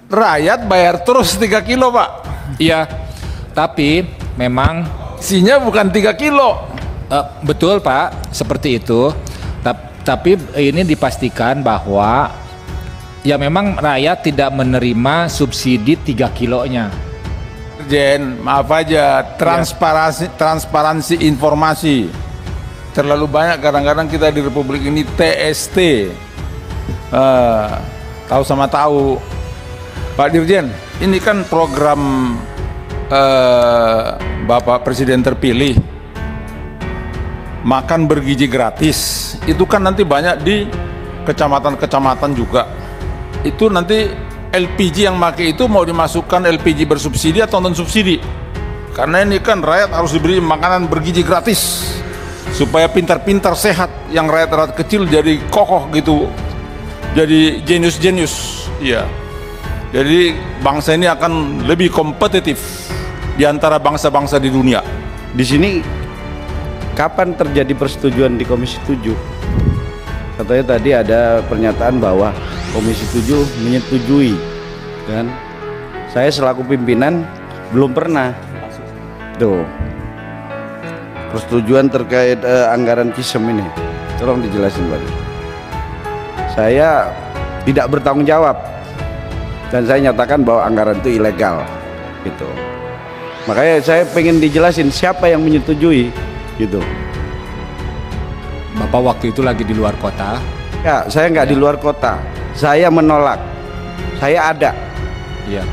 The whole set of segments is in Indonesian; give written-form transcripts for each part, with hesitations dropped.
Rakyat bayar terus 3 kilo, Pak. Iya, tapi memang Isinya bukan 3 kilo. betul Pak, seperti itu. Tapi ini dipastikan bahwa ya memang rakyat tidak menerima subsidi 3 kilonya. Jen, maaf aja, transparansi informasi. Terlalu banyak kadang-kadang kita di Republik ini TST. Tahu sama tahu. Pak Dirjen, ini kan program Bapak Presiden terpilih. Makan bergizi gratis. Itu kan nanti banyak di kecamatan-kecamatan juga. Itu nanti LPG yang pakai itu mau dimasukkan LPG bersubsidi atau non subsidi? Karena ini kan rakyat harus diberi makanan bergizi gratis supaya pintar-pintar sehat, yang rakyat-rakyat kecil jadi kokoh gitu, jadi jenius-jenius. Iya. Jadi bangsa ini akan lebih kompetitif di antara bangsa-bangsa di dunia. Di sini kapan terjadi persetujuan di Komisi 7? Katanya tadi ada pernyataan bahwa Komisi 7 menyetujui, kan? Saya selaku pimpinan belum pernah. Tuh, persetujuan terkait anggaran Kisem ini, tolong dijelasin Pak. Saya tidak bertanggung jawab dan saya nyatakan bahwa anggaran itu ilegal, gitu. Makanya saya pengen dijelasin siapa yang menyetujui, gitu. Bapak waktu itu lagi di luar kota. Ya, saya nggak di luar kota. Saya menolak. Saya ada. Iya.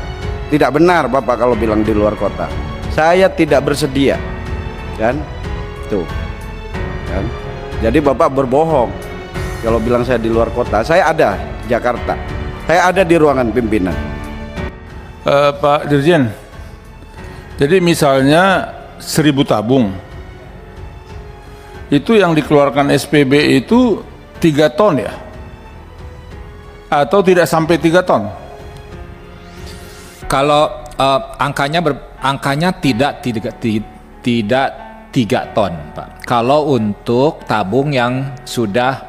Tidak benar Bapak kalau bilang di luar kota. Saya tidak bersedia, kan? Tuh, kan? Jadi Bapak berbohong kalau bilang saya di luar kota. Saya ada di Jakarta. Saya ada di ruangan pimpinan. Pak Dirjen, jadi misalnya 1000 tabung, itu yang dikeluarkan SPB itu 3 ton ya? Atau tidak sampai 3 ton? Kalau angkanya tidak 3 ton, Pak. Kalau untuk tabung yang sudah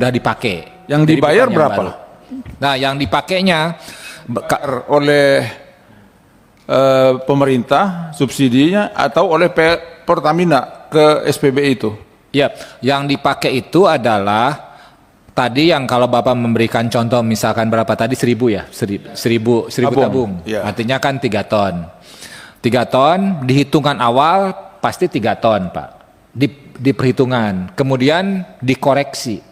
dipakai. Yang Jadi dibayar bukan yang berapa? baru. Nah, yang dipakainya Oleh pemerintah subsidinya atau oleh Pertamina ke SPB itu? ya, yang dipakai itu adalah tadi yang kalau Bapak memberikan contoh misalkan berapa tadi 1000 ya, 1000 tabung. Ya. Artinya kan 3 ton. 3 ton di hitungan awal pasti 3 ton, Pak. Di perhitungan. Kemudian dikoreksi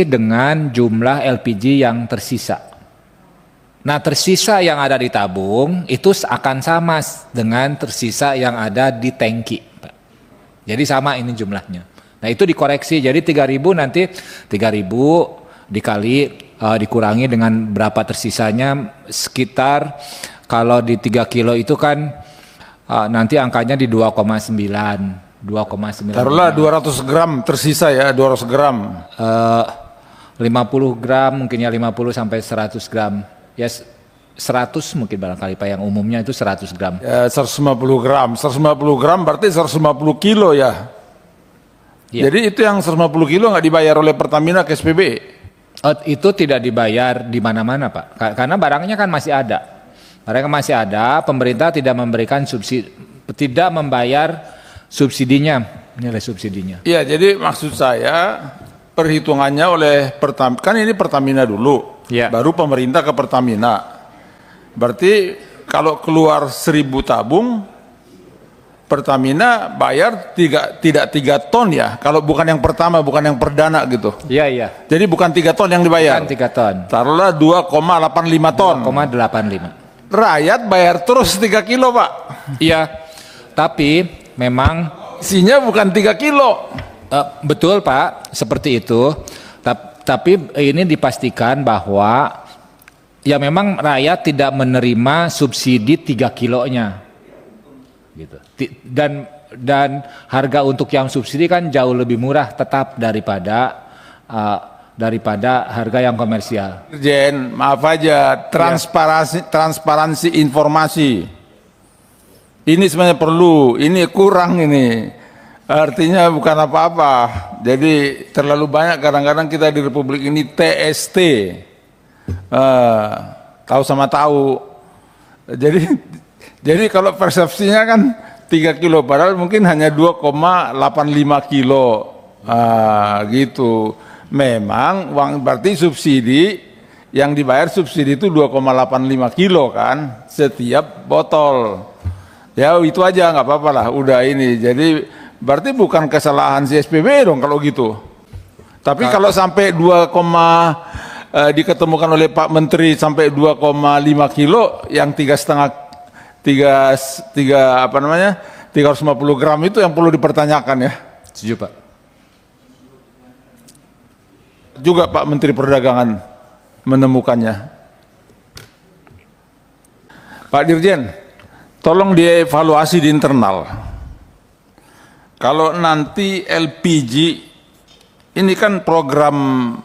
dengan jumlah LPG yang tersisa. Nah, tersisa yang ada di tabung itu akan sama dengan tersisa yang ada di tangki, Pak. Jadi sama ini jumlahnya. Nah, itu dikoreksi. Jadi 3.000 nanti 3.000 dikurangi dengan berapa tersisanya, sekitar kalau di 3 kilo itu kan nanti angkanya di 2,9. Taruhlah 200 gram tersisa ya, 200 gram. 50 gram mungkin ya, 50 sampai 100 gram. Ya 100 mungkin barangkali Pak, yang umumnya itu 100 gram. Ya, 150 gram. 150 gram berarti 150 kilo ya. Ya. Jadi itu yang 150 kilo nggak dibayar oleh Pertamina ke SPB? Itu tidak dibayar di mana-mana Pak. Karena barangnya kan masih ada. Barangnya masih ada, pemerintah tidak memberikan subsidi, tidak membayar subsidinya, nilai subsidinya. Iya, jadi maksud saya perhitungannya oleh Pertamina, kan ini Pertamina dulu, Ya. baru pemerintah ke Pertamina. Berarti kalau keluar 1000 tabung, Pertamina bayar tidak 3 ton ya, kalau bukan yang pertama, bukan yang perdana gitu. Iya. Jadi bukan 3 ton yang dibayar. Bukan 3 ton. Taruhlah 2,85 ton. 2,85. Rakyat bayar terus 3 kilo, Pak. Iya. Tapi memang Isinya bukan 3 kilo. betul Pak, seperti itu. Tapi ini dipastikan bahwa ya memang rakyat tidak menerima subsidi 3 kilonya. Gitu. Dan harga untuk yang subsidi kan jauh lebih murah tetap daripada harga yang komersial. Jen, maaf aja, transparansi informasi. Ini sebenarnya perlu, ini kurang ini. Artinya bukan apa-apa. Jadi terlalu banyak kadang-kadang kita di Republik ini TST. Tahu sama tahu. Jadi kalau persepsinya kan 3 kilo, padahal mungkin hanya 2,85 kilo. Gitu. Memang uang berarti subsidi yang dibayar subsidi itu 2,85 kilo kan setiap botol. Ya itu aja nggak apa-apa lah, udah ini. Jadi berarti bukan kesalahan si SPB dong kalau gitu. Tapi kalau sampai diketemukan oleh Pak Menteri sampai 2,5 kilo yang 350 gram itu yang perlu dipertanyakan ya. Setuju, Pak. Juga Pak Menteri Perdagangan menemukannya. Pak Dirjen, tolong dievaluasi di internal. Kalau nanti LPG, ini kan program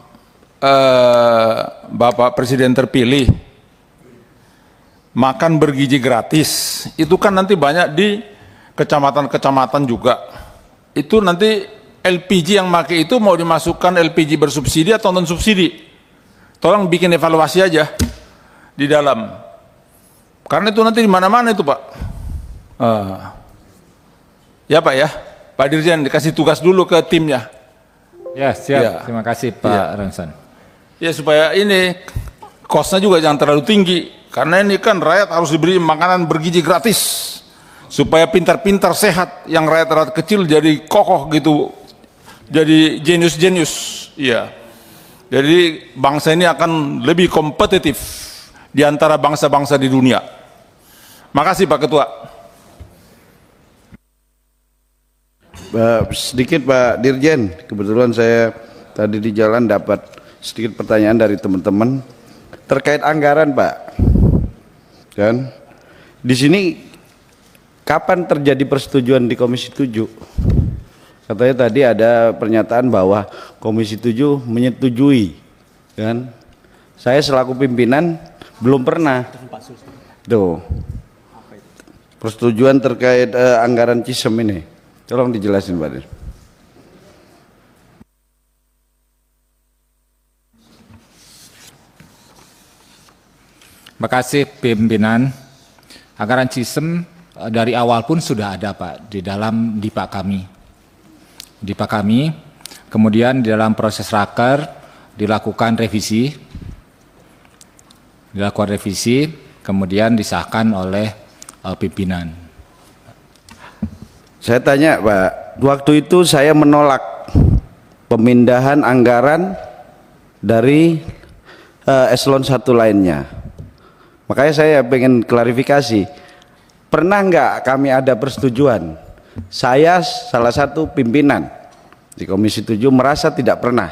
Bapak Presiden terpilih, makan bergizi gratis, itu kan nanti banyak di kecamatan-kecamatan juga. Itu nanti LPG yang pakai itu mau dimasukkan LPG bersubsidi atau non subsidi? Tolong bikin evaluasi aja di dalam. Karena itu nanti di mana-mana itu Pak. Ya Pak ya, Pak Dirjen dikasih tugas dulu ke timnya. Ya siap, Ya. terima kasih Pak Ransan. Ya supaya ini kosnya juga jangan terlalu tinggi. Karena ini kan rakyat harus diberi makanan bergizi gratis. Supaya pintar-pintar sehat, yang rakyat-rakyat kecil jadi kokoh gitu. Jadi jenius-jenius. Iya. Jadi bangsa ini akan lebih kompetitif di antara bangsa-bangsa di dunia. Makasih Pak Ketua. Sedikit Pak Dirjen, kebetulan saya tadi di jalan dapat sedikit pertanyaan dari teman-teman terkait anggaran Pak. Kan di sini kapan terjadi persetujuan di Komisi 7? Katanya tadi ada pernyataan bahwa Komisi 7 menyetujui, kan? Saya selaku pimpinan belum pernah. Tuh. Persetujuan terkait anggaran CISEM ini. Tolong dijelasin Pak Dir. Terima kasih pimpinan. Anggaran CISEM dari awal pun sudah ada Pak di dalam DIPA kami. DIPA kami, kemudian di dalam proses raker dilakukan revisi, kemudian disahkan oleh pimpinan. Saya tanya Pak, waktu itu saya menolak pemindahan anggaran dari eselon 1 lainnya. Makanya saya pengen klarifikasi, pernah nggak kami ada persetujuan? Saya salah satu pimpinan di Komisi 7 merasa tidak pernah,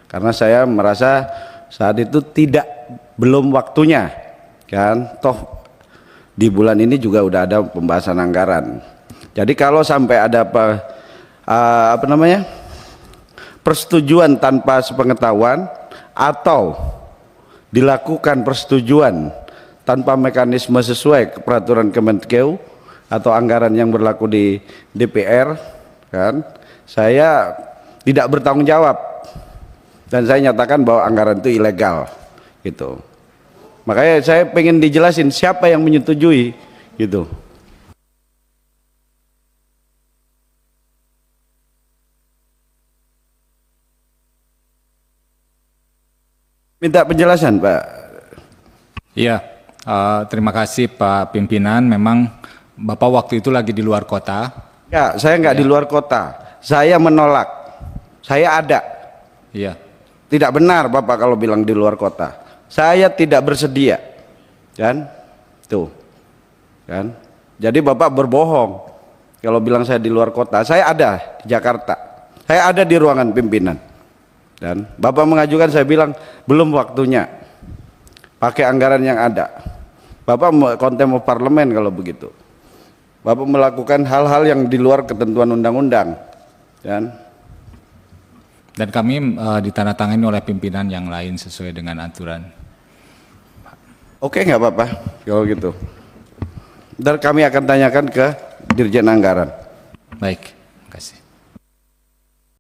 karena saya merasa saat itu belum waktunya, kan? Toh di bulan ini juga udah ada pembahasan anggaran. Jadi kalau sampai ada persetujuan tanpa sepengetahuan atau dilakukan persetujuan tanpa mekanisme sesuai peraturan Kemenkeu atau anggaran yang berlaku di DPR, kan, saya tidak bertanggung jawab dan saya nyatakan bahwa anggaran itu ilegal, gitu. Makanya saya pengen dijelasin siapa yang menyetujui, gitu. Minta penjelasan Pak. Iya, terima kasih Pak Pimpinan. Memang Bapak waktu itu lagi di luar kota. Ya, saya nggak di luar kota. Saya menolak. Saya ada. Iya. Tidak benar Bapak kalau bilang di luar kota. Saya tidak bersedia, kan? Tuh, kan? Jadi Bapak berbohong kalau bilang saya di luar kota. Saya ada di Jakarta. Saya ada di ruangan pimpinan. Dan Bapak mengajukan, saya bilang belum waktunya. Pakai anggaran yang ada. Bapak contempt of parlemen kalau begitu. Bapak melakukan hal-hal yang di luar ketentuan undang-undang, dan kami ditandatangani oleh pimpinan yang lain sesuai dengan aturan. Oke, nggak apa-apa kalau gitu. Dan kami akan tanyakan ke Dirjen Anggaran. Baik.